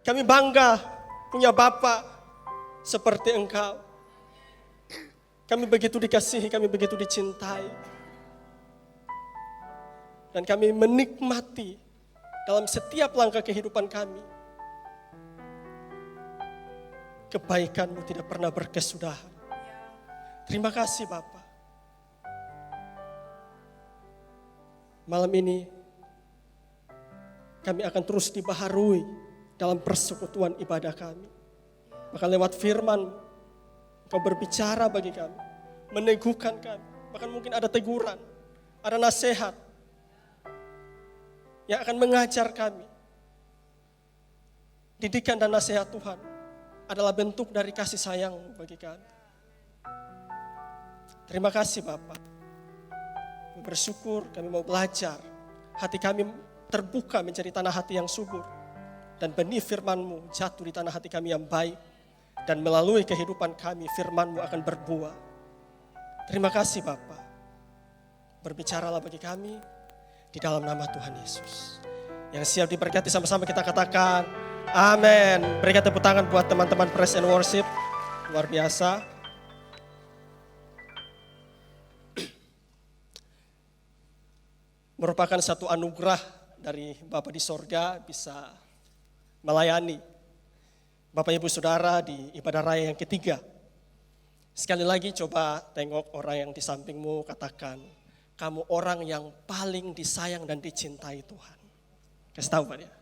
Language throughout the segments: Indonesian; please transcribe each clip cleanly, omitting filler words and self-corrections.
Kami bangga punya Bapa seperti Engkau. Kami begitu dikasihi, kami begitu dicintai. Dan kami menikmati dalam setiap langkah kehidupan kami. Kebaikan-Mu tidak pernah berkesudahan. Terima kasih Bapa. Malam ini kami akan terus dibaharui dalam persekutuan ibadah kami. Maka lewat firman Engkau berbicara bagi kami, meneguhkan kami. Bahkan mungkin ada teguran, ada nasihat yang akan mengajar kami. Didikan dan nasihat Tuhan adalah bentuk dari kasih sayang bagi kami. Terima kasih Bapak. Kami bersyukur, kami mau belajar. Hati kami terbuka menjadi tanah hati yang subur. Dan benih firman-Mu jatuh di tanah hati kami yang baik. Dan melalui kehidupan kami firman-Mu akan berbuah. Terima kasih Bapa. Berbicaralah bagi kami di dalam nama Tuhan Yesus. Yang siap diberkati sama-sama kita katakan amin. Berikan tepuk tangan buat teman-teman Praise and Worship. Luar biasa. Merupakan satu anugerah dari Bapa di sorga bisa melayani Bapak Ibu Saudara di ibadah raya yang ketiga. Sekali lagi coba tengok orang yang di sampingmu, katakan, kamu orang yang paling disayang dan dicintai Tuhan. Kasih tahu Pak ya.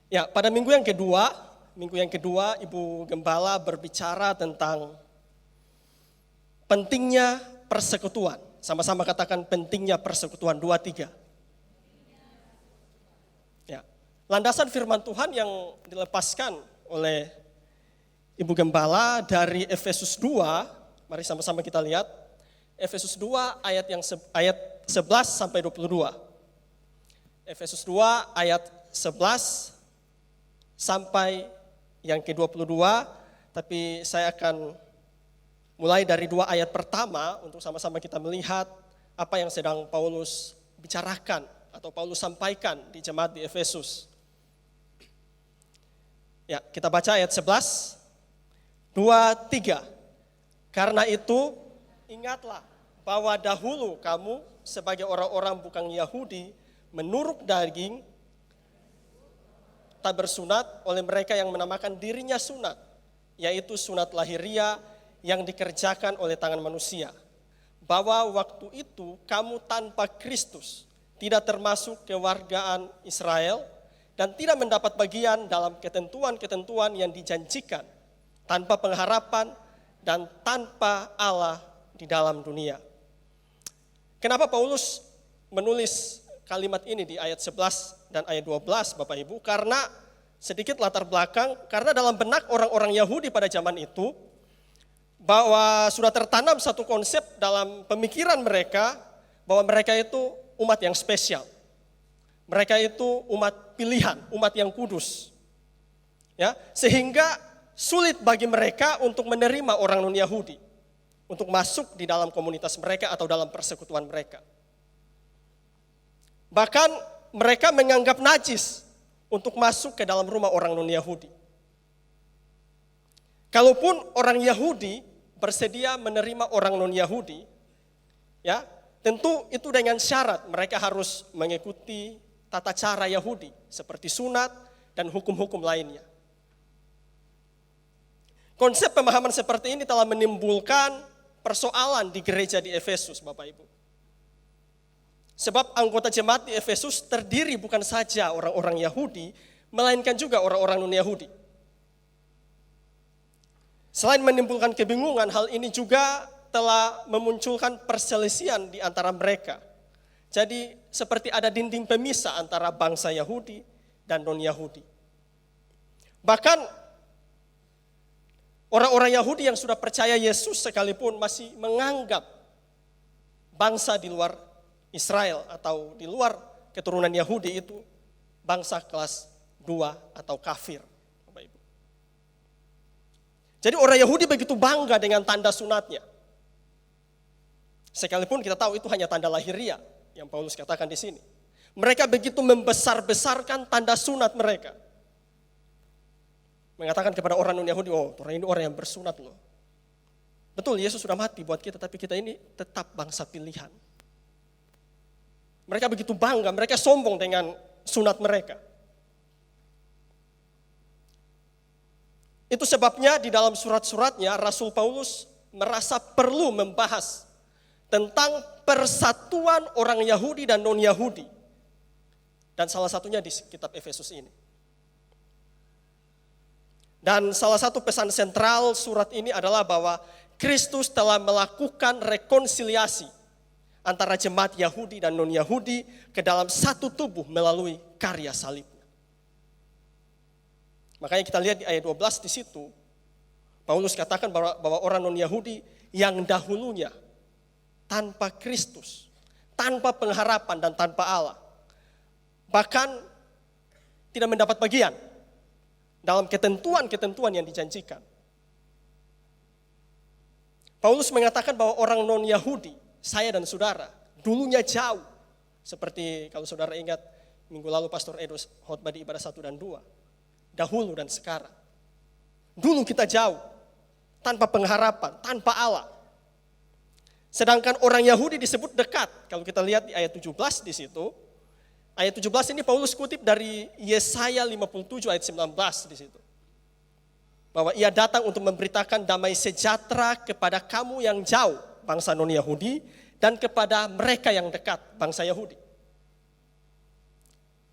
Ya, pada minggu yang kedua Ibu Gembala berbicara tentang pentingnya persekutuan. Sama-sama katakan pentingnya persekutuan, 2-3. Landasan firman Tuhan yang dilepaskan oleh Ibu Gembala dari Efesus 2, mari sama-sama kita lihat. Efesus 2 ayat 11 sampai 22. Efesus 2 ayat 11 sampai yang ke-22, tapi saya akan mulai dari 2 ayat pertama untuk sama-sama kita melihat apa yang sedang Paulus bicarakan atau Paulus sampaikan di jemaat di Efesus. Ya, kita baca ayat 11, 2, 3. Karena itu, ingatlah bahwa dahulu kamu sebagai orang-orang bukan Yahudi, menurut daging, tak bersunat oleh mereka yang menamakan dirinya sunat, yaitu sunat lahiriah yang dikerjakan oleh tangan manusia. Bahwa waktu itu kamu tanpa Kristus, tidak termasuk kewargaan Israel, dan tidak mendapat bagian dalam ketentuan-ketentuan yang dijanjikan, tanpa pengharapan dan tanpa Allah di dalam dunia. Kenapa Paulus menulis kalimat ini di ayat 11 dan ayat 12 Bapak Ibu? Karena sedikit latar belakang, karena dalam benak orang-orang Yahudi pada zaman itu, bahwa sudah tertanam satu konsep dalam pemikiran mereka, bahwa mereka itu umat yang spesial. Mereka itu umat pilihan, umat yang kudus. Ya, sehingga sulit bagi mereka untuk menerima orang non-Yahudi, untuk masuk di dalam komunitas mereka atau dalam persekutuan mereka. Bahkan mereka menganggap najis untuk masuk ke dalam rumah orang non-Yahudi. Kalaupun orang Yahudi bersedia menerima orang non-Yahudi, ya, tentu itu dengan syarat mereka harus mengikuti tata cara Yahudi seperti sunat dan hukum-hukum lainnya. Konsep pemahaman seperti ini telah menimbulkan persoalan di gereja di Efesus, Bapak Ibu. Sebab anggota jemaat di Efesus terdiri bukan saja orang-orang Yahudi, melainkan juga orang-orang non-Yahudi. Selain menimbulkan kebingungan, hal ini juga telah memunculkan perselisihan di antara mereka. Jadi seperti ada dinding pemisah antara bangsa Yahudi dan non-Yahudi. Bahkan orang-orang Yahudi yang sudah percaya Yesus sekalipun masih menganggap bangsa di luar Israel atau di luar keturunan Yahudi itu bangsa kelas 2 atau kafir. Jadi orang Yahudi begitu bangga dengan tanda sunatnya. Sekalipun kita tahu itu hanya tanda lahiriah yang Paulus katakan di sini. Mereka begitu membesar-besarkan tanda sunat mereka. Mengatakan kepada orang non-Yahudi, oh orang ini orang yang bersunat loh. Betul, Yesus sudah mati buat kita, tapi kita ini tetap bangsa pilihan. Mereka begitu bangga, mereka sombong dengan sunat mereka. Itu sebabnya di dalam surat-suratnya Rasul Paulus merasa perlu membahas tentang persatuan orang Yahudi dan non-Yahudi. Dan salah satunya di kitab Efesus ini. Dan salah satu pesan sentral surat ini adalah bahwa Kristus telah melakukan rekonsiliasi antara jemaat Yahudi dan non-Yahudi ke dalam satu tubuh melalui karya salibnya. Makanya kita lihat di ayat 12 di situ, Paulus katakan bahwa orang non-Yahudi yang dahulunya tanpa Kristus, tanpa pengharapan dan tanpa Allah, bahkan tidak mendapat bagian dalam ketentuan-ketentuan yang dijanjikan. Paulus mengatakan bahwa orang non-Yahudi, saya dan saudara, dulunya jauh. Seperti kalau saudara ingat, minggu lalu Pastor Edo khotbah di ibadah 1 dan 2. Dahulu dan sekarang. Dulu kita jauh, tanpa pengharapan, tanpa Allah. Sedangkan orang Yahudi disebut dekat. Kalau kita lihat di ayat 17 di situ, ayat 17 ini Paulus kutip dari Yesaya 57 ayat 19 di situ. Bahwa ia datang untuk memberitakan damai sejahtera kepada kamu yang jauh, bangsa non-Yahudi, dan kepada mereka yang dekat, bangsa Yahudi.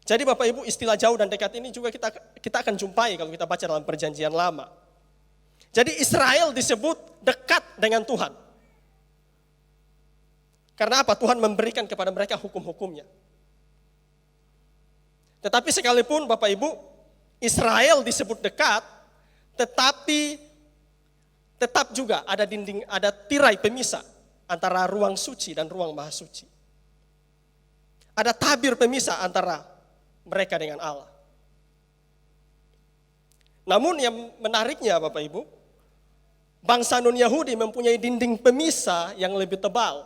Jadi Bapak Ibu, istilah jauh dan dekat ini juga kita akan jumpai kalau kita baca dalam perjanjian lama. Jadi Israel disebut dekat dengan Tuhan. Karena apa? Tuhan memberikan kepada mereka hukum-hukumnya. Tetapi sekalipun Bapak Ibu, Israel disebut dekat, tetapi tetap juga ada dinding, ada tirai pemisah antara ruang suci dan ruang maha suci. Ada tabir pemisah antara mereka dengan Allah. Namun yang menariknya Bapak Ibu, bangsa non-Yahudi mempunyai dinding pemisah yang lebih tebal.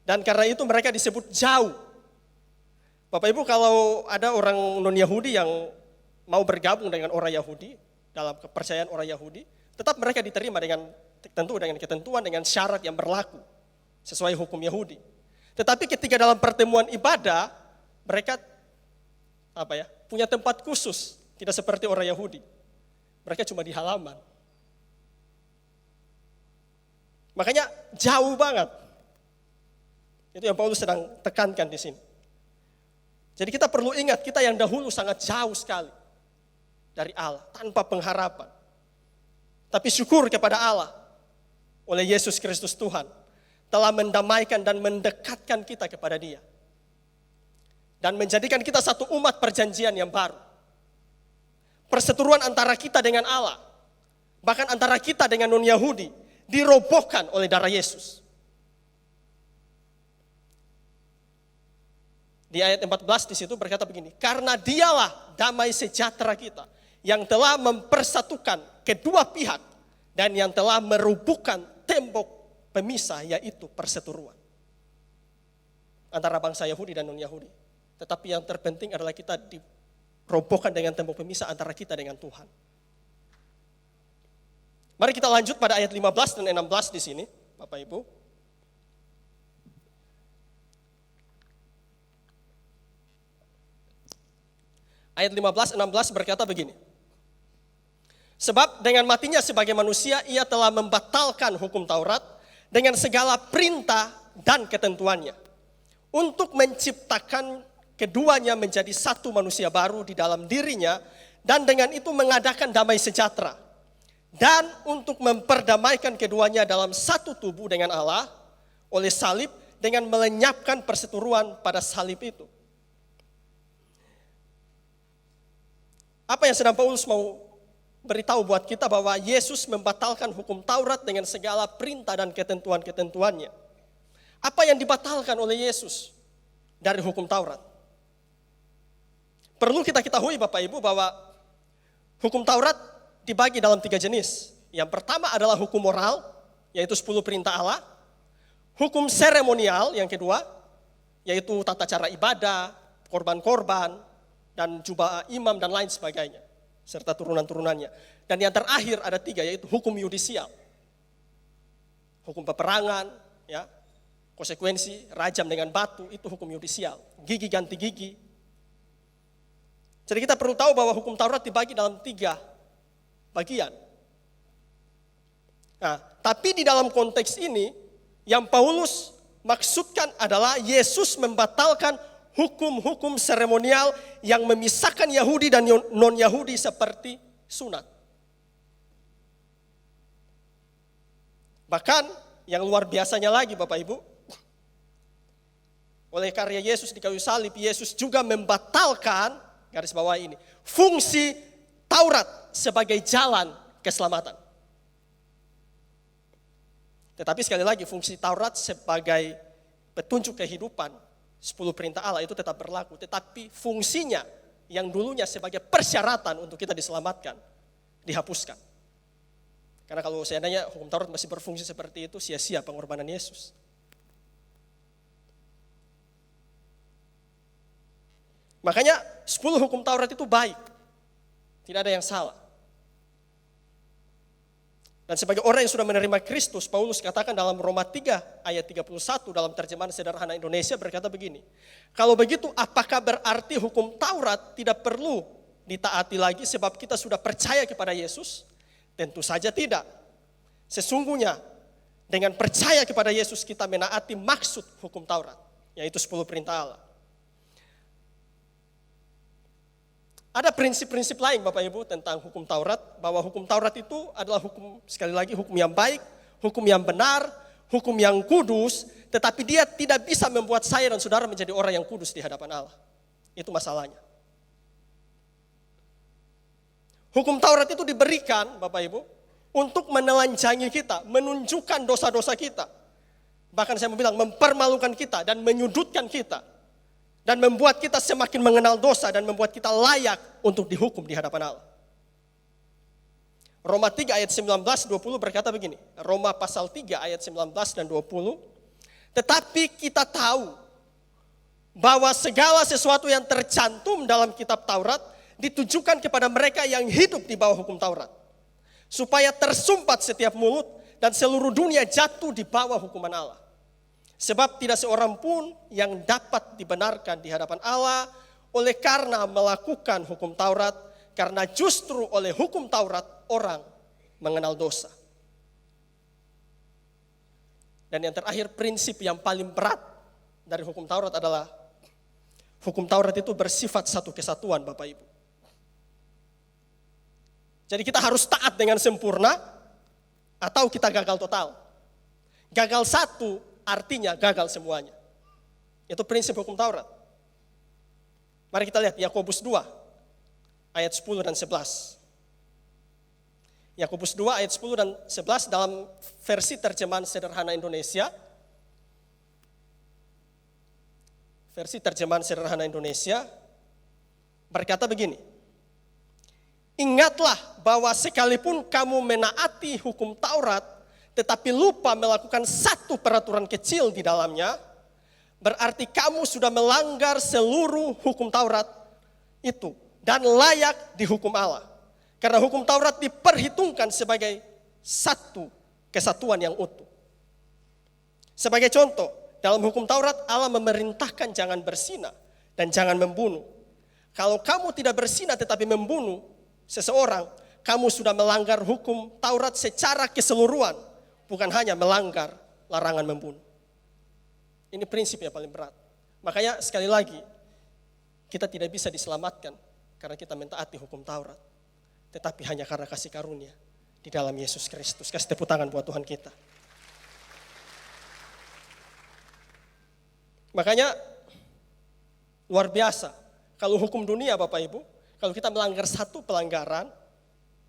Dan karena itu mereka disebut jauh. Bapak Ibu, kalau ada orang non-Yahudi yang mau bergabung dengan orang Yahudi, dalam kepercayaan orang Yahudi, tetap mereka diterima dengan ketentuan, dengan syarat yang berlaku sesuai hukum Yahudi. Tetapi ketika dalam pertemuan ibadah, mereka punya tempat khusus, tidak seperti orang Yahudi. Mereka cuma di halaman. Makanya jauh banget. Itu yang Paulus sedang tekankan di sini. Jadi kita perlu ingat, kita yang dahulu sangat jauh sekali dari Allah, tanpa pengharapan. Tapi syukur kepada Allah, oleh Yesus Kristus Tuhan, telah mendamaikan dan mendekatkan kita kepada Dia. Dan menjadikan kita satu umat perjanjian yang baru. Perseteruan antara kita dengan Allah, bahkan antara kita dengan non-Yahudi, dirobohkan oleh darah Yesus. Di ayat 14 di situ berkata begini, karena Dialah damai sejahtera kita, yang telah mempersatukan kedua pihak, dan yang telah merubuhkan tembok pemisah, yaitu perseteruan antara bangsa Yahudi dan non-Yahudi. Tetapi yang terpenting adalah kita dirobohkan dengan tembok pemisah antara kita dengan Tuhan. Mari kita lanjut pada ayat 15 dan 16 di sini, Bapak Ibu. Ayat 15-16 berkata begini. Sebab dengan matinya sebagai manusia, ia telah membatalkan hukum Taurat dengan segala perintah dan ketentuannya, untuk menciptakan keduanya menjadi satu manusia baru di dalam dirinya, dan dengan itu mengadakan damai sejahtera, dan untuk memperdamaikan keduanya dalam satu tubuh dengan Allah oleh salib, dengan melenyapkan perseteruan pada salib itu. Apa yang sedang Paulus mau beritahu buat kita? Bahwa Yesus membatalkan hukum Taurat dengan segala perintah dan ketentuan-ketentuannya. Apa yang dibatalkan oleh Yesus dari hukum Taurat? Perlu kita ketahui Bapak Ibu bahwa hukum Taurat dibagi dalam 3 jenis. Yang pertama adalah hukum moral, yaitu 10 perintah Allah. Hukum seremonial yang kedua, yaitu tata cara ibadah, korban-korban, dan jubah imam dan lain sebagainya, serta turunan-turunannya. Dan yang terakhir ada 3, yaitu hukum yudisial. Hukum peperangan, ya, konsekuensi, rajam dengan batu, itu hukum yudisial. Gigi ganti gigi. Jadi kita perlu tahu bahwa hukum Taurat dibagi dalam 3 bagian. Nah, tapi di dalam konteks ini, yang Paulus maksudkan adalah Yesus membatalkan hukum-hukum seremonial yang memisahkan Yahudi dan non-Yahudi seperti sunat. Bahkan yang luar biasanya lagi Bapak Ibu, oleh karya Yesus di kayu salib, Yesus juga membatalkan, garis bawah ini, fungsi Taurat sebagai jalan keselamatan. Tetapi sekali lagi fungsi Taurat sebagai petunjuk kehidupan, 10 perintah Allah itu tetap berlaku. Tetapi fungsinya yang dulunya sebagai persyaratan untuk kita diselamatkan, dihapuskan. Karena kalau seandainya hukum Taurat masih berfungsi seperti itu, sia-sia pengorbanan Yesus. Makanya 10 hukum Taurat itu baik. Tidak ada yang salah. Dan sebagai orang yang sudah menerima Kristus, Paulus katakan dalam Roma 3 ayat 31 dalam terjemahan sederhana Indonesia berkata begini. Kalau begitu apakah berarti hukum Taurat tidak perlu ditaati lagi sebab kita sudah percaya kepada Yesus? Tentu saja tidak. Sesungguhnya dengan percaya kepada Yesus kita menaati maksud hukum Taurat, yaitu 10 perintah Allah. Ada prinsip-prinsip lain Bapak Ibu tentang hukum Taurat, bahwa hukum Taurat itu adalah hukum, sekali lagi hukum yang baik, hukum yang benar, hukum yang kudus, tetapi dia tidak bisa membuat saya dan saudara menjadi orang yang kudus di hadapan Allah. Itu masalahnya. Hukum Taurat itu diberikan Bapak Ibu untuk menelanjangi kita, menunjukkan dosa-dosa kita. Bahkan saya mau bilang mempermalukan kita dan menyudutkan kita. Dan membuat kita semakin mengenal dosa dan membuat kita layak untuk dihukum di hadapan Allah. Roma 3 ayat 19-20 berkata begini. Roma pasal 3 ayat 19 dan 20. Tetapi kita tahu bahwa segala sesuatu yang tercantum dalam kitab Taurat ditujukan kepada mereka yang hidup di bawah hukum Taurat. Supaya tersumpat setiap mulut dan seluruh dunia jatuh di bawah hukuman Allah. Sebab tidak seorang pun yang dapat dibenarkan di hadapan Allah oleh karena melakukan hukum Taurat, karena justru oleh hukum Taurat orang mengenal dosa. Dan yang terakhir, prinsip yang paling berat dari hukum Taurat adalah hukum Taurat itu bersifat satu kesatuan Bapak Ibu. Jadi kita harus taat dengan sempurna atau kita gagal total. Gagal satu artinya gagal semuanya. Itu prinsip hukum Taurat. Mari kita lihat Yakobus 2 ayat 10 dan 11. Yakobus 2 ayat 10 dan 11 dalam versi terjemahan sederhana Indonesia. Versi terjemahan sederhana Indonesia berkata begini. Ingatlah bahwa sekalipun kamu menaati hukum Taurat tetapi lupa melakukan satu peraturan kecil di dalamnya, berarti kamu sudah melanggar seluruh hukum Taurat itu dan layak dihukum Allah. Karena hukum Taurat diperhitungkan sebagai satu kesatuan yang utuh. Sebagai contoh, dalam hukum Taurat Allah memerintahkan jangan berzina dan jangan membunuh. Kalau kamu tidak berzina tetapi membunuh seseorang, kamu sudah melanggar hukum Taurat secara keseluruhan. Bukan hanya melanggar larangan membunuh. Ini prinsip yang paling berat. Makanya sekali lagi, kita tidak bisa diselamatkan karena kita mentaati hukum Taurat. Tetapi hanya karena kasih karunia di dalam Yesus Kristus. Kasih tepuk tangan buat Tuhan kita. Makanya luar biasa. Kalau hukum dunia Bapak Ibu, kalau kita melanggar satu pelanggaran,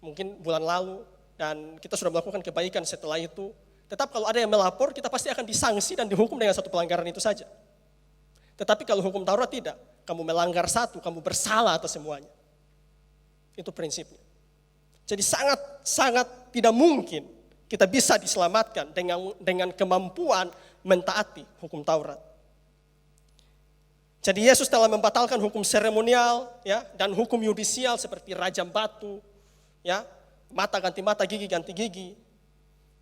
mungkin bulan lalu, dan kita sudah melakukan kebaikan setelah itu, tetap kalau ada yang melapor, kita pasti akan disangsi dan dihukum dengan satu pelanggaran itu saja. Tetapi kalau hukum Taurat tidak, kamu melanggar satu, kamu bersalah atas semuanya. Itu prinsipnya. Jadi sangat tidak mungkin kita bisa diselamatkan dengan kemampuan mentaati hukum Taurat. Jadi Yesus telah membatalkan hukum seremonial, ya, dan hukum yudisial seperti rajam batu, ya, mata ganti mata, gigi ganti gigi,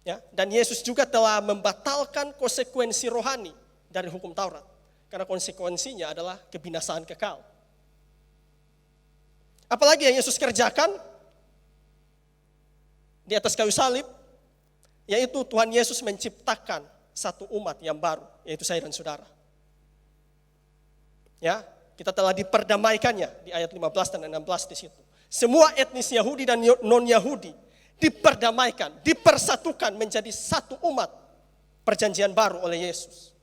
ya. Dan Yesus juga telah membatalkan konsekuensi rohani dari hukum Taurat, karena konsekuensinya adalah kebinasaan kekal. Apalagi yang Yesus kerjakan di atas kayu salib, yaitu Tuhan Yesus menciptakan satu umat yang baru, yaitu saya dan saudara. Ya, kita telah diperdamaikannya di ayat 15 dan 16 di situ. Semua etnis Yahudi dan non-Yahudi diperdamaikan, dipersatukan menjadi satu umat perjanjian baru oleh Yesus.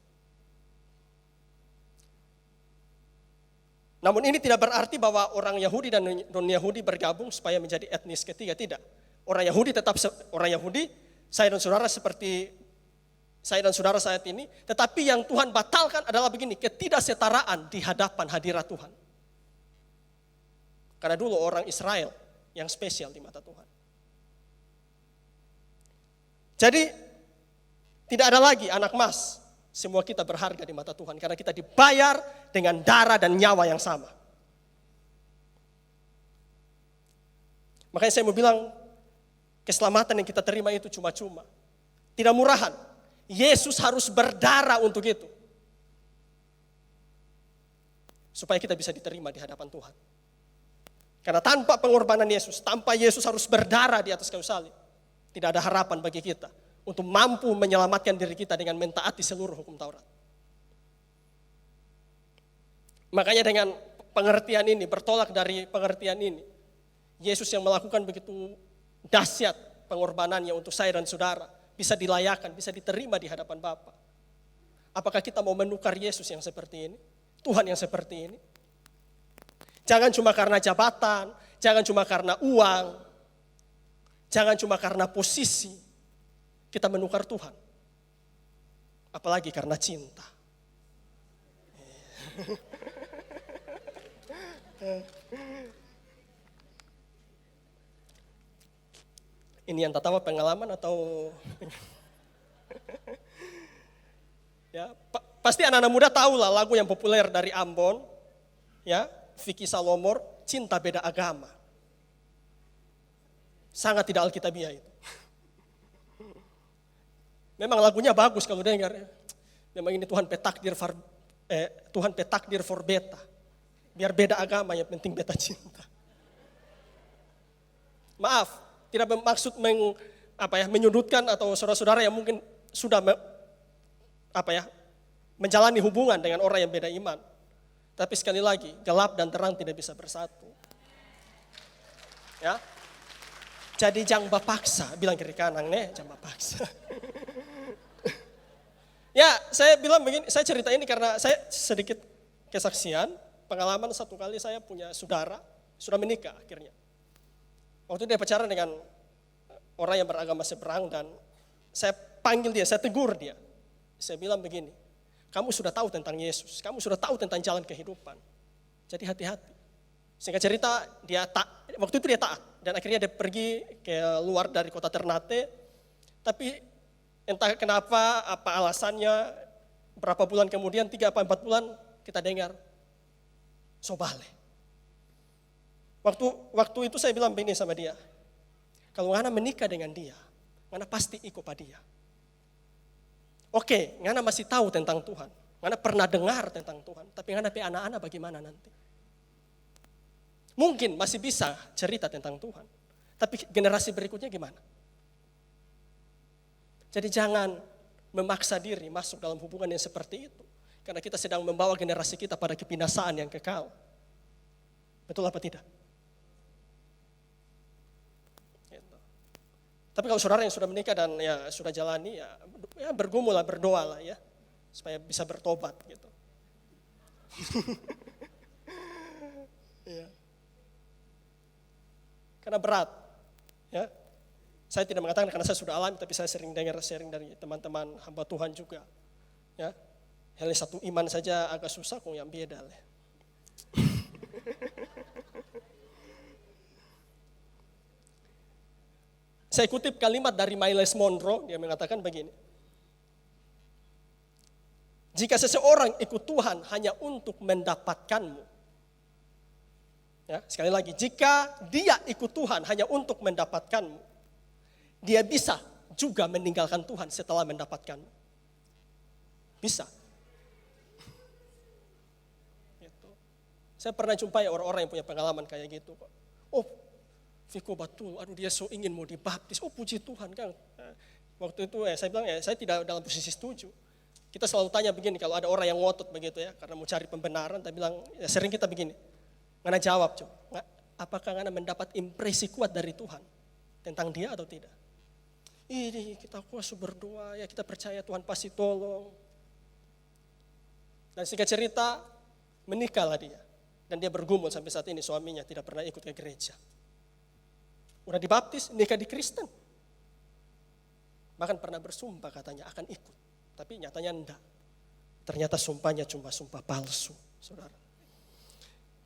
Namun ini tidak berarti bahwa orang Yahudi dan non-Yahudi bergabung supaya menjadi etnis ketiga, tidak. Orang Yahudi tetap orang Yahudi, saya dan saudara seperti saya dan saudara saat ini, tetapi yang Tuhan batalkan adalah begini, ketidaksetaraan di hadapan hadirat Tuhan. Karena dulu orang Israel yang spesial di mata Tuhan. Jadi tidak ada lagi anak emas, semua kita berharga di mata Tuhan karena kita dibayar dengan darah dan nyawa yang sama. Makanya saya mau bilang, keselamatan yang kita terima itu cuma-cuma, tidak murahan. Yesus harus berdarah untuk itu. Supaya kita bisa diterima di hadapan Tuhan. Karena tanpa pengorbanan Yesus, tanpa Yesus harus berdarah di atas kayu salib, tidak ada harapan bagi kita untuk mampu menyelamatkan diri kita dengan mentaati seluruh hukum Taurat. Makanya dengan pengertian ini, bertolak dari pengertian ini, Yesus yang melakukan begitu dahsyat pengorbanannya untuk saya dan saudara, bisa dilayakan, bisa diterima di hadapan Bapa. Apakah kita mau menukar Yesus yang seperti ini? Tuhan yang seperti ini? Jangan cuma karena jabatan, jangan cuma karena uang, jangan cuma karena posisi, kita menukar Tuhan. Apalagi karena cinta. Ini yang tertawa pengalaman atau ya, pasti anak-anak muda tahu lah lagu yang populer dari Ambon, ya, Vicky Salomor, Cinta Beda Agama. Sangat tidak alkitabiah itu. Memang lagunya bagus kalau dengar. Memang ini Tuhan petakdir for beta. Biar beda agama, yang penting beta cinta. Maaf. Tidak bermaksud menyudutkan atau saudara-saudara yang mungkin sudah menjalani hubungan dengan orang yang beda iman. Tapi sekali lagi, gelap dan terang tidak bisa bersatu. Ya. Jadi jangan bapaksa, bilang kiri kanan, jangan bapaksa. Ya, saya bilang begini, saya cerita ini karena saya sedikit kesaksian, pengalaman satu kali saya punya saudara, sudah menikah akhirnya. Waktu dia pacaran dengan orang yang beragama seberang dan saya panggil dia, saya tegur dia. Saya bilang begini, kamu sudah tahu tentang Yesus, kamu sudah tahu tentang jalan kehidupan. Jadi hati-hati. Singkat cerita, waktu itu dia taat dan akhirnya dia pergi ke luar dari kota Ternate. Tapi entah kenapa, apa alasannya, berapa bulan kemudian, 3 atau 4 bulan kita dengar, sobale. Waktu itu saya bilang begini sama dia, kalau Ngana menikah dengan dia, Ngana pasti ikut pada dia. Oke, Ngana masih tahu tentang Tuhan, Ngana pernah dengar tentang Tuhan, tapi Ngana pe anak-anak bagaimana nanti? Mungkin masih bisa cerita tentang Tuhan, tapi generasi berikutnya gimana? Jadi jangan memaksa diri masuk dalam hubungan yang seperti itu, karena kita sedang membawa generasi kita pada kebinasaan yang kekal. Betul apa tidak? Tapi kalau saudara yang sudah menikah dan ya sudah jalani, ya bergumul lah, berdoa lah ya, supaya bisa bertobat gitu. Ya. Karena berat, ya. Saya tidak mengatakan karena saya sudah alami, tapi saya sering dengar sharing dari teman-teman hamba Tuhan juga, ya. Hal satu iman saja agak susah, kok yang beda lah. Saya kutip kalimat dari Miles Monroe, dia mengatakan begini. Jika seseorang ikut Tuhan hanya untuk mendapatkanmu. Ya, sekali lagi, jika dia ikut Tuhan hanya untuk mendapatkanmu, dia bisa juga meninggalkan Tuhan setelah mendapatkanmu. Bisa. Gitu. Saya pernah jumpai orang-orang yang punya pengalaman kayak gitu. Oh, Viko betul, aduh dia so ingin mau dibaptis. Oh puji Tuhan kan. Waktu itu saya bilang saya tidak dalam posisi setuju. Kita selalu tanya begini, kalau ada orang yang ngotot begitu ya, karena mau cari pembenaran, kita bilang, ya sering kita begini. Ngana jawab, apakah Ngana mendapat impresi kuat dari Tuhan tentang dia atau tidak? Ini kita kuasa berdoa, ya kita percaya Tuhan pasti tolong. Dan singkat cerita, menikahlah dia. Dan dia bergumul sampai saat ini, suaminya tidak pernah ikut ke gereja. Udah dibaptis, nikah di Kristen. Bahkan pernah bersumpah katanya akan ikut. Tapi nyatanya enggak. Ternyata sumpahnya cuma sumpah palsu, saudara.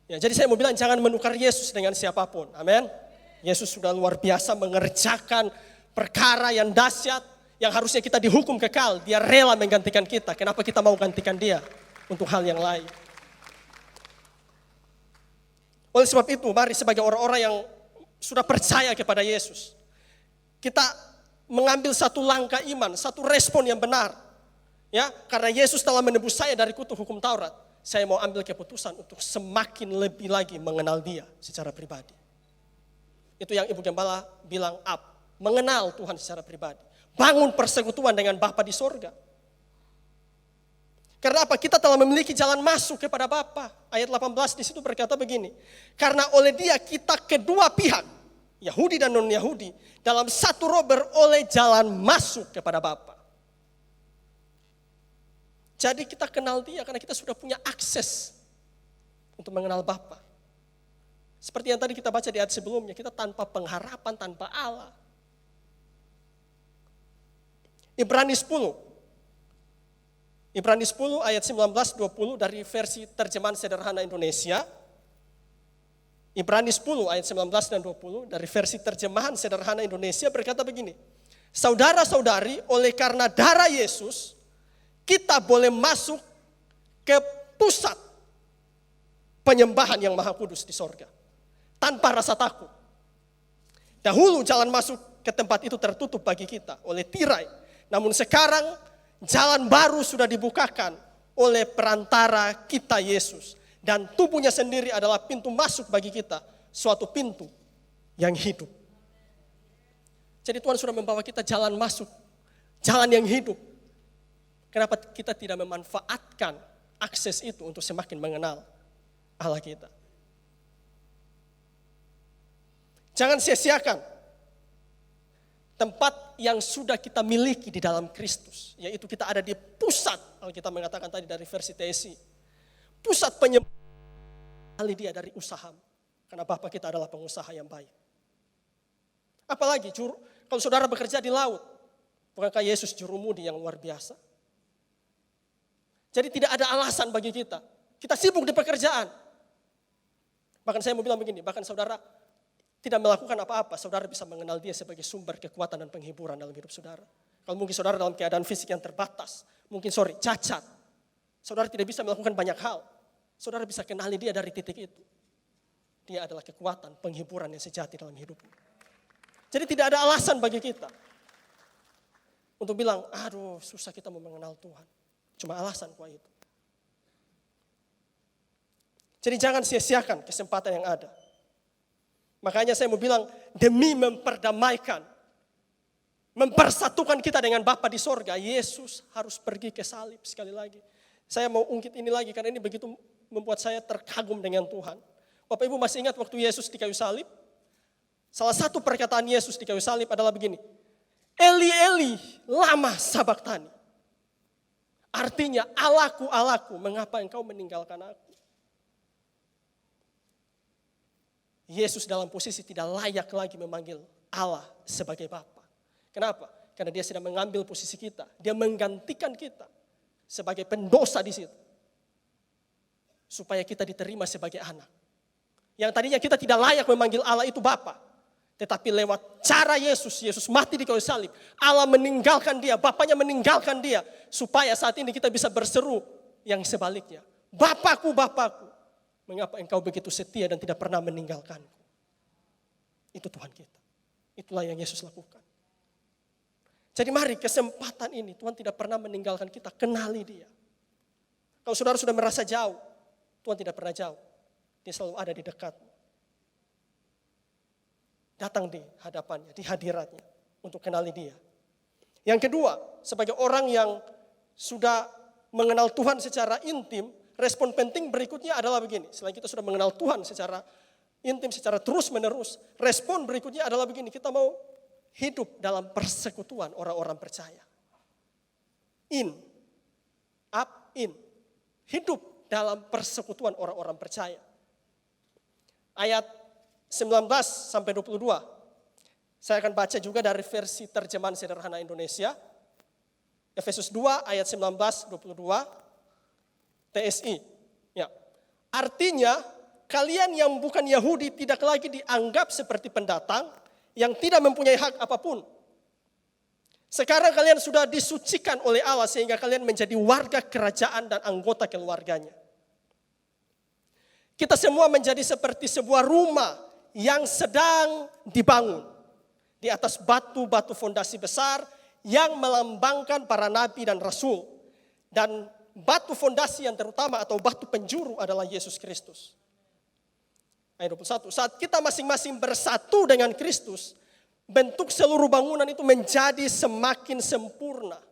Ya, jadi saya mau bilang jangan menukar Yesus dengan siapapun. Amin. Yesus sudah luar biasa mengerjakan perkara yang dahsyat, yang harusnya kita dihukum kekal. Dia rela menggantikan kita. Kenapa kita mau gantikan dia untuk hal yang lain? Oleh sebab itu, mari sebagai orang-orang yang sudah percaya kepada Yesus, kita mengambil satu langkah iman, satu respon yang benar. Ya, karena Yesus telah menebus saya dari kutuk hukum Taurat. Saya mau ambil keputusan untuk semakin lebih lagi mengenal dia secara pribadi. Itu yang Ibu Gembala bilang mengenal Tuhan secara pribadi. Bangun persekutuan dengan Bapa di sorga. Karena apa? Kita telah memiliki jalan masuk kepada Bapa. Ayat 18 di situ berkata begini. Karena oleh dia kita kedua pihak, Yahudi dan non-Yahudi, dalam satu roh beroleh jalan masuk kepada Bapa. Jadi kita kenal dia karena kita sudah punya akses untuk mengenal Bapa. Seperti yang tadi kita baca di ayat sebelumnya, kita tanpa pengharapan, tanpa Allah. Ibrani 10 ayat 19-20 dari versi terjemahan sederhana Indonesia. Ibrani 10 ayat 19 dan 20 dari versi terjemahan sederhana Indonesia berkata begini. Saudara-saudari, oleh karena darah Yesus, kita boleh masuk ke pusat penyembahan yang maha kudus di sorga. Tanpa rasa takut. Dahulu jalan masuk ke tempat itu tertutup bagi kita oleh tirai. Namun sekarang jalan baru sudah dibukakan oleh perantara kita Yesus. Dan tubuhnya sendiri adalah pintu masuk bagi kita. Suatu pintu yang hidup. Jadi Tuhan sudah membawa kita jalan masuk. Jalan yang hidup. Kenapa kita tidak memanfaatkan akses itu untuk semakin mengenal Allah kita? Jangan sia-siakan tempat yang sudah kita miliki di dalam Kristus. Yaitu kita ada di pusat, kalau kita mengatakan tadi dari versi TSI. Pusat penyembahan dia dari usaha. Karena Bapa kita adalah pengusaha yang baik. Apalagi kalau saudara bekerja di laut. Bukankah Yesus jurumudi yang luar biasa? Jadi tidak ada alasan bagi kita. Kita sibuk di pekerjaan. Bahkan saya mau bilang begini, bahkan saudara tidak melakukan apa-apa, saudara bisa mengenal dia sebagai sumber kekuatan dan penghiburan dalam hidup saudara. Kalau mungkin saudara dalam keadaan fisik yang terbatas, cacat. Saudara tidak bisa melakukan banyak hal. Saudara bisa kenali dia dari titik itu. Dia adalah kekuatan, penghiburan yang sejati dalam hidupmu. Jadi tidak ada alasan bagi kita untuk bilang, aduh susah kita mau mengenal Tuhan. Cuma alasan kuat itu. Jadi jangan sia-siakan kesempatan yang ada. Makanya saya mau bilang, demi memperdamaikan, mempersatukan kita dengan Bapa di sorga, Yesus harus pergi ke salib sekali lagi. Saya mau ungkit ini lagi karena ini begitu membuat saya terkagum dengan Tuhan. Bapak Ibu masih ingat waktu Yesus di kayu salib? Salah satu perkataan Yesus di kayu salib adalah begini. Eli, Eli, lama sabaktani. Artinya, Allahku, Allahku, mengapa engkau meninggalkan aku? Yesus dalam posisi tidak layak lagi memanggil Allah sebagai Bapa. Kenapa? Karena dia sedang mengambil posisi kita. Dia menggantikan kita sebagai pendosa di situ. Supaya kita diterima sebagai anak. Yang tadinya kita tidak layak memanggil Allah itu Bapa. Tetapi lewat cara Yesus mati di kayu salib, Allah meninggalkan dia, Bapaknya meninggalkan dia, supaya saat ini kita bisa berseru yang sebaliknya. Bapakku, Bapakku, mengapa engkau begitu setia dan tidak pernah meninggalkanku? Itu Tuhan kita. Itulah yang Yesus lakukan. Jadi mari kesempatan ini, Tuhan tidak pernah meninggalkan kita, kenali dia. Kalau saudara sudah merasa jauh, Tuhan tidak pernah jauh. Dia selalu ada di dekatmu. Datang di hadapannya, di hadiratnya, untuk kenali dia. Yang kedua, sebagai orang yang sudah mengenal Tuhan secara intim, respon penting berikutnya adalah begini. Selain kita sudah mengenal Tuhan secara intim, secara terus menerus, respon berikutnya adalah begini. Kita mau hidup dalam persekutuan orang-orang percaya. In, up, in. Hidup dalam persekutuan orang-orang percaya. Ayat 19 sampai 22. Saya akan baca juga dari versi terjemahan sederhana Indonesia. Efesus 2 ayat 19 22 TSI. Ya. Artinya kalian yang bukan Yahudi tidak lagi dianggap seperti pendatang yang tidak mempunyai hak apapun. Sekarang kalian sudah disucikan oleh Allah sehingga kalian menjadi warga kerajaan dan anggota keluarganya. Kita semua menjadi seperti sebuah rumah yang sedang dibangun di atas batu-batu fondasi besar yang melambangkan para nabi dan rasul. Dan batu fondasi yang terutama atau batu penjuru adalah Yesus Kristus. Ayat 21, saat kita masing-masing bersatu dengan Kristus, bentuk seluruh bangunan itu menjadi semakin sempurna.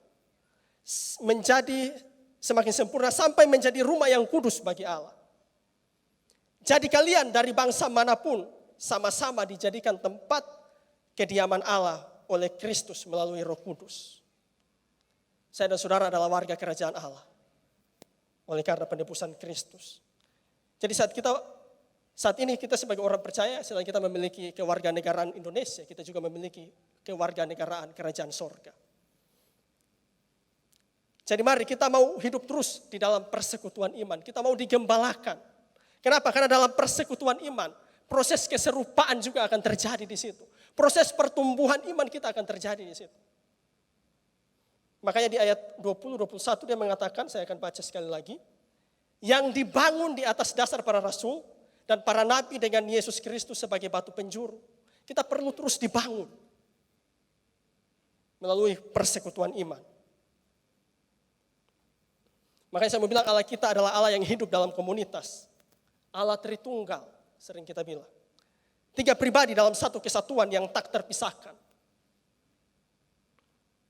Menjadi semakin sempurna sampai menjadi rumah yang kudus bagi Allah. Jadi kalian dari bangsa manapun sama-sama dijadikan tempat kediaman Allah oleh Kristus melalui Roh Kudus. Saya dan saudara adalah warga kerajaan Allah oleh karena penebusan Kristus. Jadi saat ini kita sebagai orang percaya, selain kita memiliki kewarganegaraan Indonesia, kita juga memiliki kewarganegaraan kerajaan sorga. Jadi mari kita mau hidup terus di dalam persekutuan iman. Kita mau digembalakan. Kenapa? Karena dalam persekutuan iman, proses keserupaan juga akan terjadi di situ. Proses pertumbuhan iman kita akan terjadi di situ. Makanya di ayat 20-21 dia mengatakan, saya akan baca sekali lagi. Yang dibangun di atas dasar para rasul dan para nabi dengan Yesus Kristus sebagai batu penjuru. Kita perlu terus dibangun melalui persekutuan iman. Makanya saya mau bilang Allah kita adalah Allah yang hidup dalam komunitas. Allah Tritunggal, sering kita bilang. 3 pribadi dalam satu kesatuan yang tak terpisahkan.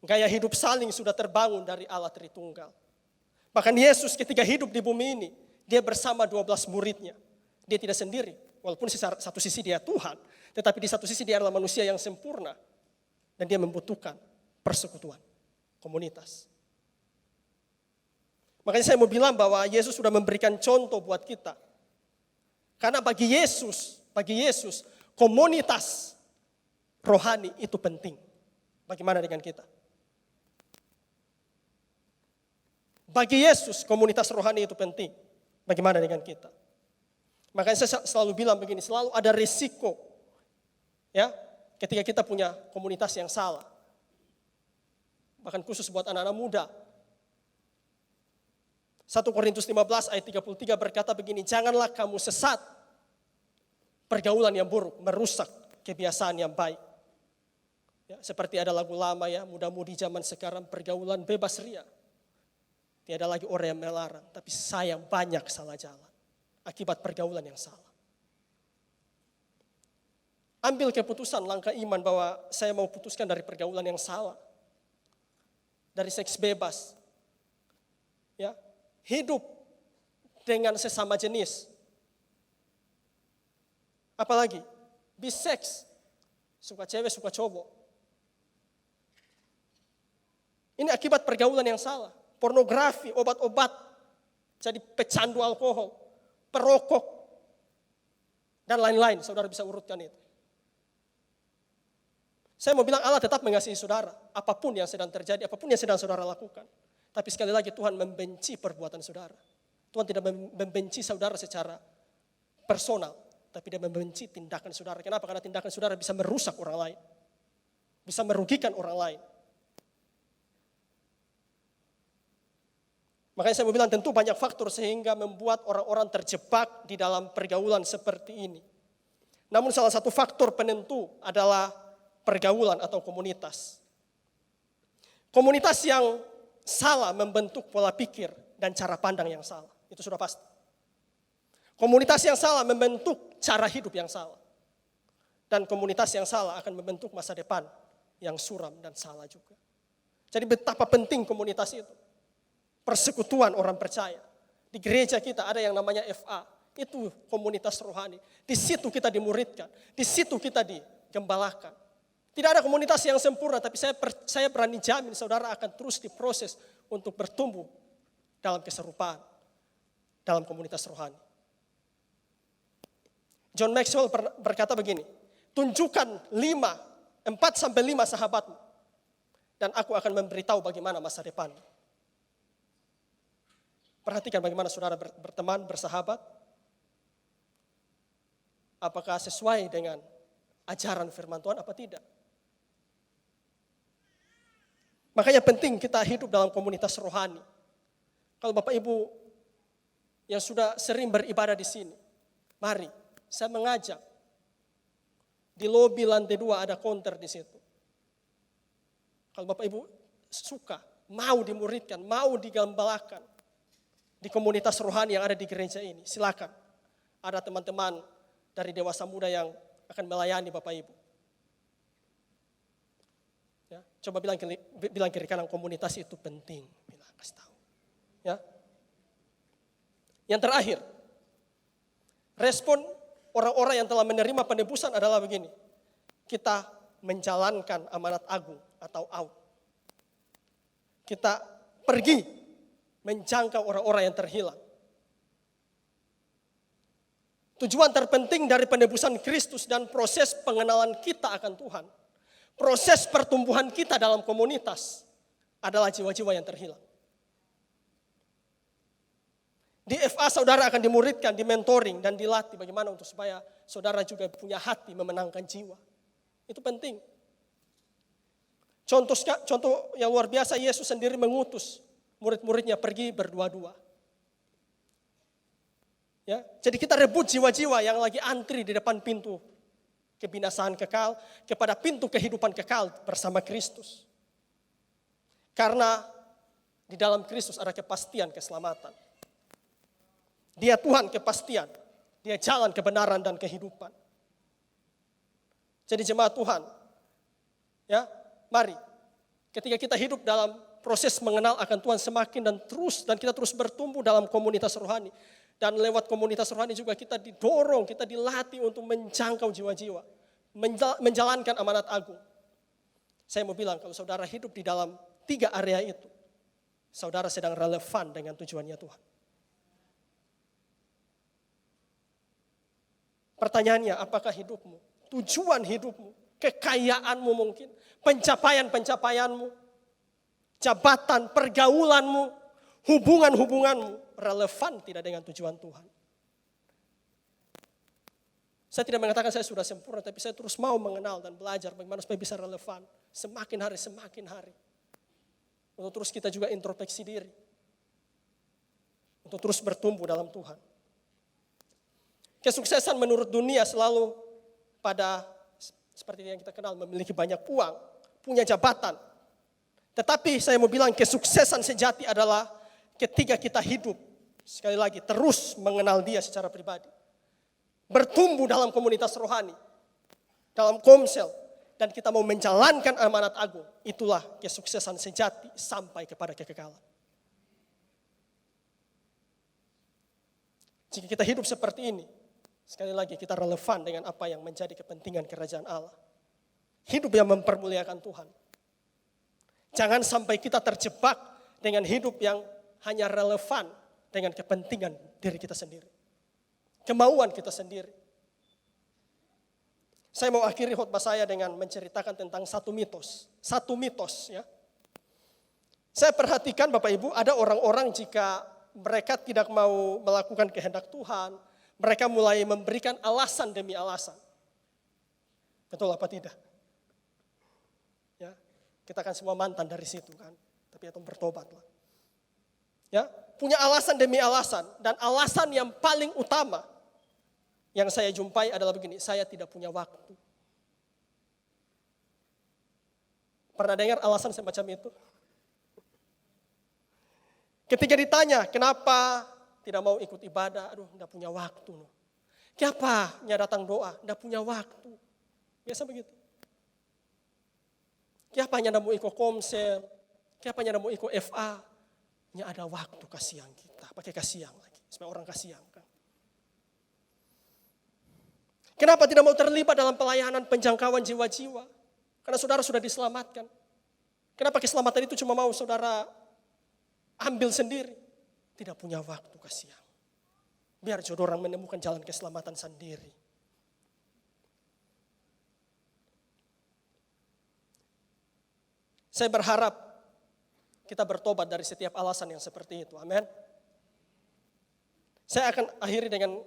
Gaya hidup saling sudah terbangun dari Allah Tritunggal. Bahkan Yesus ketika hidup di bumi ini, dia bersama 12 muridnya. Dia tidak sendiri, walaupun di satu sisi dia Tuhan, tetapi di satu sisi dia adalah manusia yang sempurna. Dan dia membutuhkan persekutuan, komunitas. Makanya saya mau bilang bahwa Yesus sudah memberikan contoh buat kita. Karena bagi Yesus, komunitas rohani itu penting. Bagaimana dengan kita? Bagi Yesus, komunitas rohani itu penting. Bagaimana dengan kita? Makanya saya selalu bilang begini, selalu ada risiko. Ya, ketika kita punya komunitas yang salah. Bahkan khusus buat anak-anak muda. 1 Korintus 15 ayat 33 berkata begini, janganlah kamu sesat. Pergaulan yang buruk merusak kebiasaan yang baik. Ya, seperti ada lagu lama ya, muda-mudi zaman sekarang pergaulan bebas ria. Tiada lagi orang yang melarang, tapi sayang banyak salah jalan. Akibat pergaulan yang salah. Ambil keputusan langkah iman bahwa saya mau putuskan dari pergaulan yang salah. Dari seks bebas. Ya, hidup dengan sesama jenis. Apalagi bisex, suka cewek, suka cowok. Ini akibat pergaulan yang salah. Pornografi, obat-obat, jadi pecandu alkohol, perokok, dan lain-lain. Saudara bisa urutkan itu. Saya mau bilang Allah tetap mengasihi saudara. Apapun yang sedang terjadi, apapun yang sedang saudara lakukan. Tapi sekali lagi Tuhan membenci perbuatan saudara. Tuhan tidak membenci saudara secara personal. tapi dia membenci tindakan saudara. Kenapa? Karena tindakan saudara bisa merusak orang lain. Bisa merugikan orang lain. Makanya saya mau bilang tentu banyak faktor sehingga membuat orang-orang terjebak di dalam pergaulan seperti ini. Namun salah satu faktor penentu adalah pergaulan atau komunitas. Komunitas yang salah membentuk pola pikir dan cara pandang yang salah. Itu sudah pasti. Komunitas yang salah membentuk cara hidup yang salah. Dan komunitas yang salah akan membentuk masa depan yang suram dan salah juga. Jadi betapa penting komunitas itu. Persekutuan orang percaya. Di gereja kita ada yang namanya FA. Itu komunitas rohani. Di situ kita dimuridkan. Di situ kita digembalakan. Tidak ada komunitas yang sempurna, tapi saya berani jamin saudara akan terus diproses untuk bertumbuh dalam keserupaan. Dalam komunitas rohani. John Maxwell berkata begini, tunjukkan 4-5 sahabatmu, dan aku akan memberitahu bagaimana masa depan. Perhatikan bagaimana saudara berteman, bersahabat. Apakah sesuai dengan ajaran firman Tuhan apa tidak? Makanya penting kita hidup dalam komunitas rohani. Kalau Bapak Ibu yang sudah sering beribadah di sini, mari saya mengajak. Di lobi lantai 2 ada counter di situ. Kalau Bapak Ibu suka, mau dimuridkan, mau digembalakan di komunitas rohani yang ada di gereja ini, silakan. Ada teman-teman dari dewasa muda yang akan melayani Bapak Ibu. Ya, coba bilang kiri kanan, komunitas itu penting. Bilang, kasih tahu. Ya. Yang terakhir, respon orang-orang yang telah menerima penebusan adalah begini. Kita menjalankan amanat agung atau out. Kita pergi menjangkau orang-orang yang terhilang. Tujuan terpenting dari penebusan Kristus dan proses pengenalan kita akan Tuhan. Proses pertumbuhan kita dalam komunitas adalah jiwa-jiwa yang terhilang. Di FA saudara akan dimuridkan, dimentoring dan dilatih bagaimana untuk supaya saudara juga punya hati memenangkan jiwa. Itu penting. Contoh yang luar biasa, Yesus sendiri mengutus murid-muridnya pergi berdua-dua. Ya, jadi kita rebut jiwa-jiwa yang lagi antri di depan pintu kebinasaan kekal kepada pintu kehidupan kekal bersama Kristus. Karena di dalam Kristus ada kepastian keselamatan. Dia Tuhan kepastian, dia jalan kebenaran dan kehidupan. Jadi jemaat Tuhan, ya, mari ketika kita hidup dalam proses mengenal akan Tuhan semakin dan kita terus bertumbuh dalam komunitas rohani. Dan lewat komunitas rohani juga kita didorong, kita dilatih untuk menjangkau jiwa-jiwa. Menjalankan amanat agung. Saya mau bilang kalau saudara hidup di dalam 3 area itu, saudara sedang relevan dengan tujuannya Tuhan. Pertanyaannya, apakah hidupmu, tujuan hidupmu, kekayaanmu mungkin, pencapaian-pencapaianmu, jabatan, pergaulanmu, hubungan-hubunganmu relevan tidak dengan tujuan Tuhan? Saya tidak mengatakan saya sudah sempurna, tapi saya terus mau mengenal dan belajar bagaimana supaya bisa relevan. Semakin hari. Untuk terus kita juga introspeksi diri. Untuk terus bertumbuh dalam Tuhan. Kesuksesan menurut dunia selalu pada seperti yang kita kenal, memiliki banyak uang, punya jabatan. Tetapi saya mau bilang kesuksesan sejati adalah ketika kita hidup, sekali lagi, terus mengenal dia secara pribadi. Bertumbuh dalam komunitas rohani, dalam komsel, dan kita mau menjalankan amanat agung. Itulah kesuksesan sejati sampai kepada kekekalan. Jika kita hidup seperti ini, sekali lagi kita relevan dengan apa yang menjadi kepentingan kerajaan Allah. Hidup yang mempermuliakan Tuhan. Jangan sampai kita terjebak dengan hidup yang hanya relevan dengan kepentingan diri kita sendiri. Kemauan kita sendiri. Saya mau akhiri khotbah saya dengan menceritakan tentang satu mitos. Satu mitos, ya. Saya perhatikan Bapak Ibu, ada orang-orang jika mereka tidak mau melakukan kehendak Tuhan, Mereka mulai memberikan alasan demi alasan. Betul apa tidak? Ya, kita kan semua mantan dari situ kan. Tapi itu bertobatlah. Ya, punya alasan demi alasan. Dan alasan yang paling utama yang saya jumpai adalah begini, saya tidak punya waktu. Pernah dengar alasan semacam itu? Ketika ditanya, kenapa tidak mau ikut ibadah? Aduh, tidak punya waktu. Kenapa datang doa? Tidak punya waktu. Biasa begitu. Kenapa tidak mau ikut komsel? Kenapa tidak mau ikut FA? Nya ada waktu kasihan kita. Pakai kasihan lagi. Supaya orang kasihan kan. Kenapa tidak mau terlibat dalam pelayanan penjangkauan jiwa-jiwa? Karena saudara sudah diselamatkan. Kenapa keselamatan itu cuma mau saudara ambil sendiri? Tidak punya waktu kasihan. Biar jodoh orang menemukan jalan keselamatan sendiri. Saya berharap kita bertobat dari setiap alasan yang seperti itu. Amin. Saya akan akhiri dengan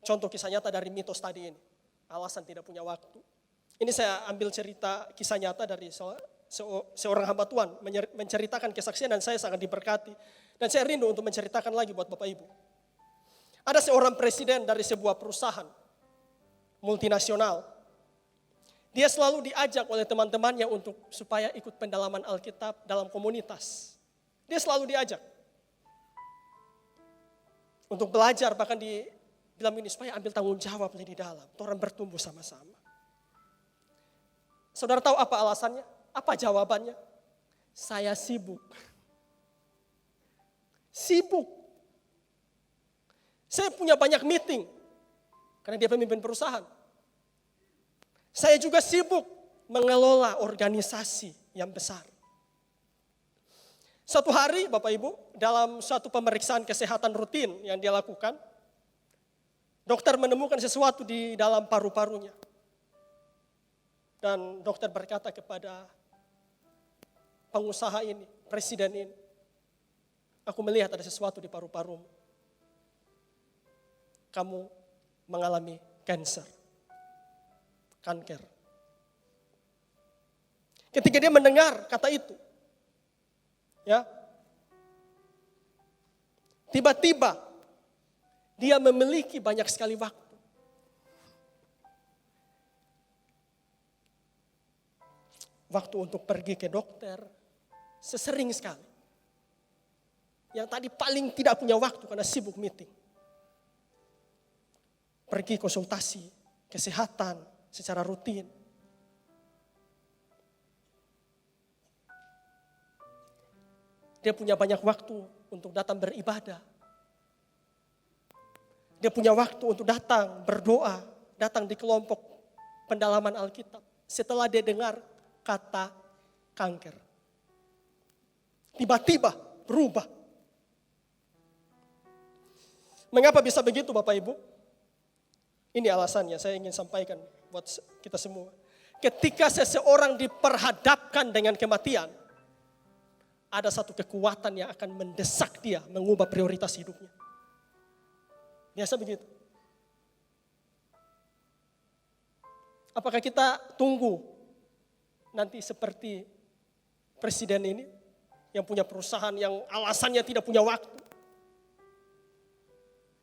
contoh kisah nyata dari mitos tadi ini. Alasan tidak punya waktu. Ini saya ambil cerita kisah nyata dari seorang hamba Tuhan. Menceritakan kesaksian dan saya sangat diberkati. Dan saya rindu untuk menceritakan lagi buat Bapak Ibu. Ada seorang presiden dari sebuah perusahaan multinasional. Dia selalu diajak oleh teman-temannya untuk supaya ikut pendalaman Alkitab dalam komunitas. Dia selalu diajak. Untuk belajar bahkan bilang ini supaya ambil tanggung jawab di dalam. Orang bertumbuh sama-sama. Saudara tahu apa alasannya? Apa jawabannya? Saya sibuk. Sibuk. Saya punya banyak meeting. Karena dia pemimpin perusahaan. Saya juga sibuk mengelola organisasi yang besar. Suatu hari Bapak Ibu, dalam suatu pemeriksaan kesehatan rutin yang dia lakukan, dokter menemukan sesuatu di dalam paru-parunya. Dan dokter berkata kepada pengusaha ini, presiden ini, aku melihat ada sesuatu di paru-parumu. Kamu mengalami kanker. Ketika dia mendengar kata itu, ya, tiba-tiba dia memiliki banyak sekali waktu. Waktu untuk pergi ke dokter, sesering sekali. Yang tadi paling tidak punya waktu karena sibuk meeting. Pergi konsultasi, kesehatan secara rutin. Dia punya banyak waktu untuk datang beribadah. Dia punya waktu untuk datang berdoa, datang di kelompok pendalaman Alkitab. Setelah dia dengar kata kanker. Tiba-tiba berubah. Mengapa bisa begitu Bapak Ibu? Ini alasannya saya ingin sampaikan buat kita semua. Ketika seseorang diperhadapkan dengan kematian, ada satu kekuatan yang akan mendesak dia mengubah prioritas hidupnya. Biasa begitu. Apakah kita tunggu nanti seperti presiden ini yang punya perusahaan yang alasannya tidak punya waktu?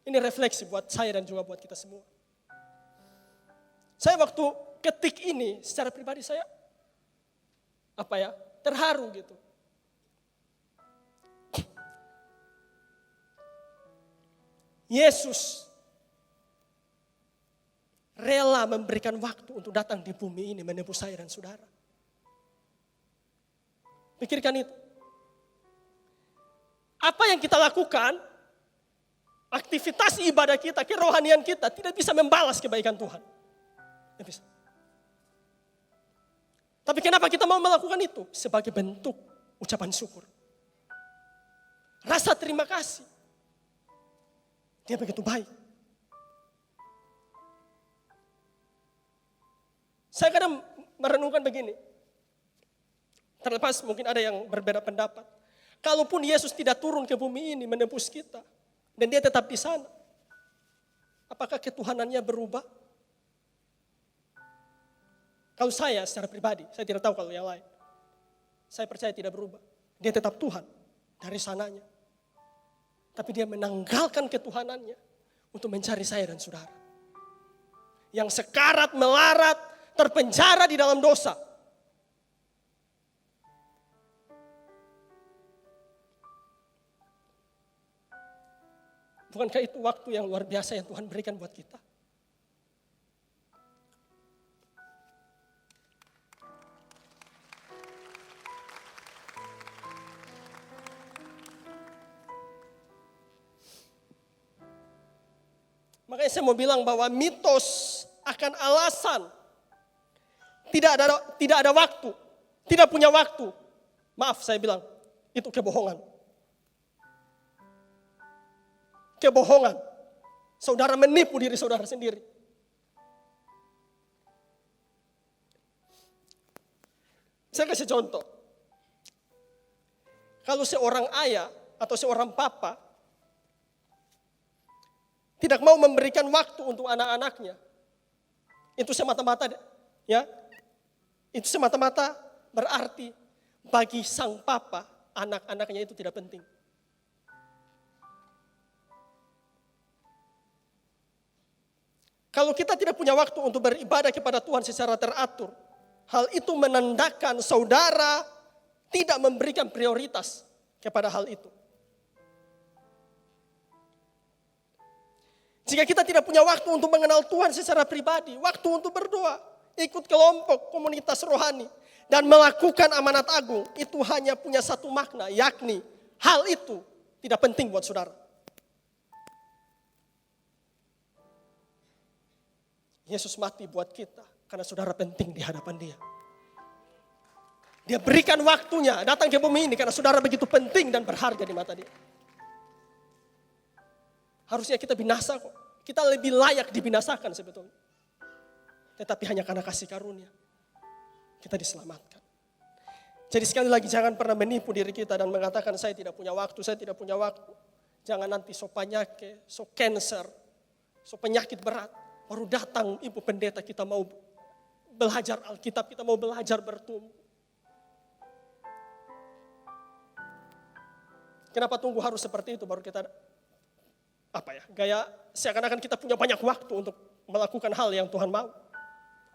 Ini refleksi buat saya dan juga buat kita semua. Saya waktu ketik ini secara pribadi saya terharu gitu. Yesus rela memberikan waktu untuk datang di bumi ini menebus saya dan saudara. Pikirkan itu. Apa yang kita lakukan, aktivitas ibadah kita, kerohanian kita tidak bisa membalas kebaikan Tuhan. Tidak bisa. Tapi kenapa kita mau melakukan itu? Sebagai bentuk ucapan syukur. Rasa terima kasih. Dia begitu baik. Saya kadang merenungkan begini. Terlepas mungkin ada yang berbeda pendapat. Kalaupun Yesus tidak turun ke bumi ini menebus kita. Dan dia tetap di sana. Apakah ketuhanannya berubah? Kalau saya secara pribadi, saya tidak tahu kalau yang lain. Saya percaya tidak berubah. Dia tetap Tuhan dari sananya. Tapi dia menanggalkan ketuhanannya untuk mencari saya dan saudara. Yang sekarat, melarat, terpenjara di dalam dosa. Bukankah itu waktu yang luar biasa yang Tuhan berikan buat kita? Makanya saya mau bilang bahwa mitos akan alasan tidak ada waktu, tidak punya waktu. Maaf saya bilang, itu kebohongan. Kebohongan. Saudara menipu diri saudara sendiri. Saya kasih contoh. Kalau seorang ayah atau seorang papa tidak mau memberikan waktu untuk anak-anaknya, itu semata-mata berarti bagi sang papa anak-anaknya itu tidak penting. Kalau kita tidak punya waktu untuk beribadah kepada Tuhan secara teratur, hal itu menandakan saudara tidak memberikan prioritas kepada hal itu. Jika kita tidak punya waktu untuk mengenal Tuhan secara pribadi, waktu untuk berdoa, ikut kelompok, komunitas rohani, dan melakukan amanat agung, itu hanya punya satu makna, yakni hal itu tidak penting buat saudara. Yesus mati buat kita karena saudara penting di hadapan Dia. Dia berikan waktunya datang ke bumi ini karena saudara begitu penting dan berharga di mata Dia. Harusnya kita binasa kok. Kita lebih layak dibinasakan sebetulnya. Tetapi hanya karena kasih karunia kita diselamatkan. Jadi sekali lagi jangan pernah menipu diri kita dan mengatakan saya tidak punya waktu, saya tidak punya waktu. Jangan nanti so penyakit, so cancer, so penyakit berat. Baru datang ibu pendeta kita mau belajar Alkitab, kita mau belajar bertumbuh. Kenapa tunggu harus seperti itu baru kita gaya seakan-akan kita punya banyak waktu untuk melakukan hal yang Tuhan mau.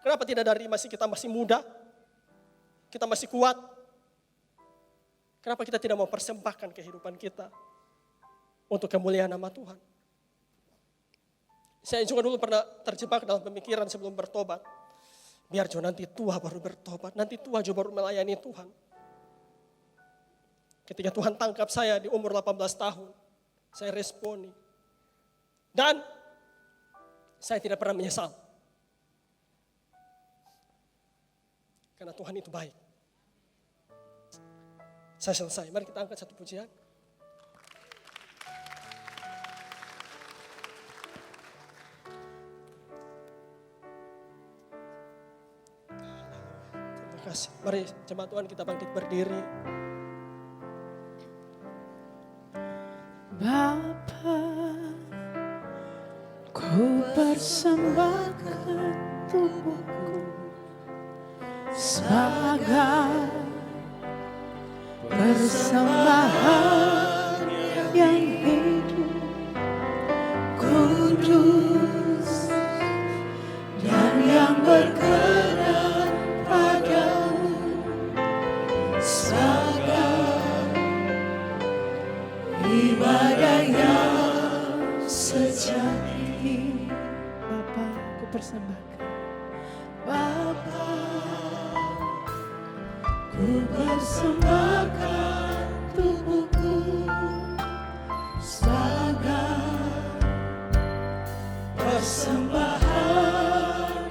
Kenapa tidak dari kita masih muda, kita masih kuat. Kenapa kita tidak mau persembahkan kehidupan kita untuk kemuliaan nama Tuhan? Saya juga dulu pernah terjebak dalam pemikiran sebelum bertobat. Biar juga nanti tua baru bertobat, nanti tua juga baru melayani Tuhan. Ketika Tuhan tangkap saya di umur 18 tahun, saya responi. Dan saya tidak pernah menyesal. Karena Tuhan itu baik. Saya selesai. Mari kita angkat satu pujian. Terima kasih. Mari jemaat Tuhan kita bangkit berdiri. Bapa, ku persembahkan tubuhku sebagai persembahan yang hidup, kudus, dan yang berkenan padamu sebagai ibadah yang sejati. Bapa, ku persembahkan. Bapa, ku persembahkan tubuhku sebagai persembahan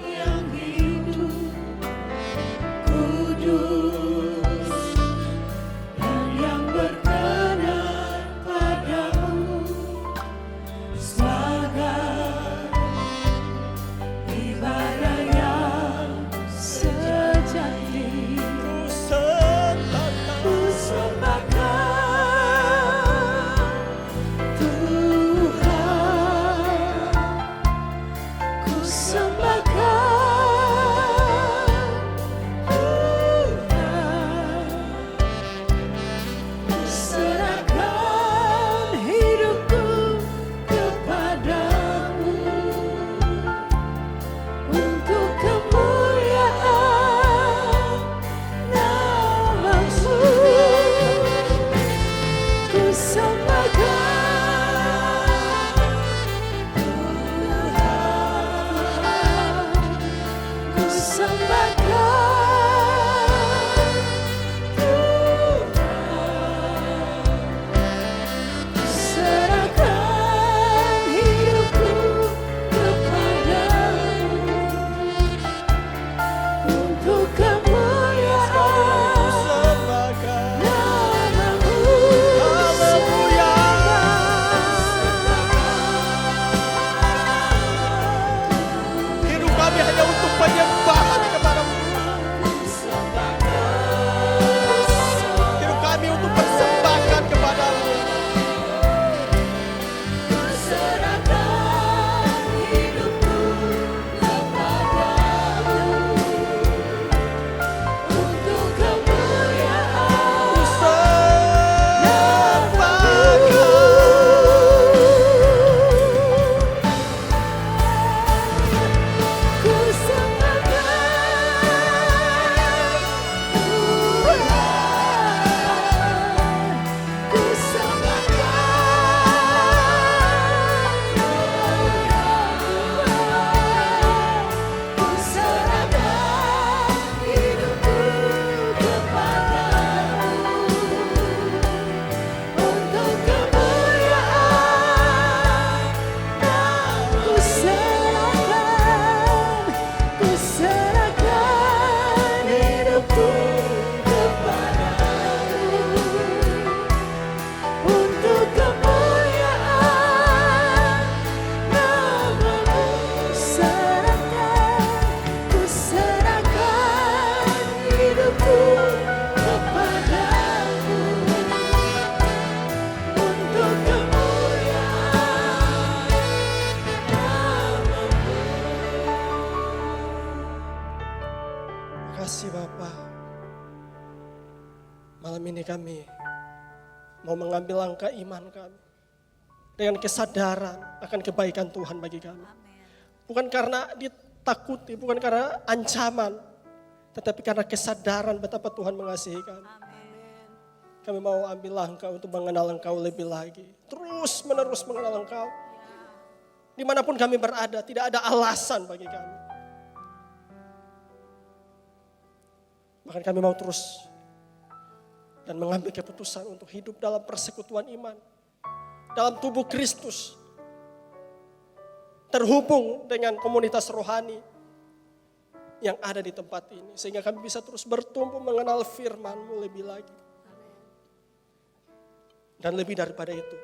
yang hidup, kudus, dan yang berkenan padamu sebagai ibadah yang sejati. Ku sembahkan Tuhan Malam ini kami mau mengambil langkah iman kami dengan kesadaran akan kebaikan Tuhan bagi kami. Bukan karena ditakuti, bukan karena ancaman, tetapi karena kesadaran betapa Tuhan mengasihi kami. Kami mau ambil langkah untuk mengenal Engkau lebih lagi. Terus menerus mengenal Engkau. Dimanapun kami berada, tidak ada alasan bagi kami. Bahkan kami mau terus dan mengambil keputusan untuk hidup dalam persekutuan iman. Dalam tubuh Kristus. Terhubung dengan komunitas rohani yang ada di tempat ini. Sehingga kami bisa terus bertumbuh mengenal firman-Mu lebih lagi. Dan lebih daripada itu,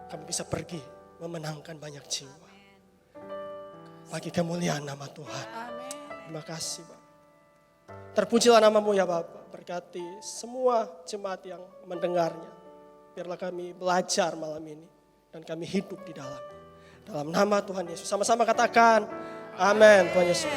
kami bisa pergi memenangkan banyak jiwa. Bagi kemuliaan nama Tuhan. Terima kasih Bapak. Terpujilah nama-Mu ya Bapak. Berkati semua jemaat yang mendengarnya. Biarlah kami belajar malam ini. Dan kami hidup di dalamnya. Dalam nama Tuhan Yesus. Sama-sama katakan, amin Tuhan Yesus.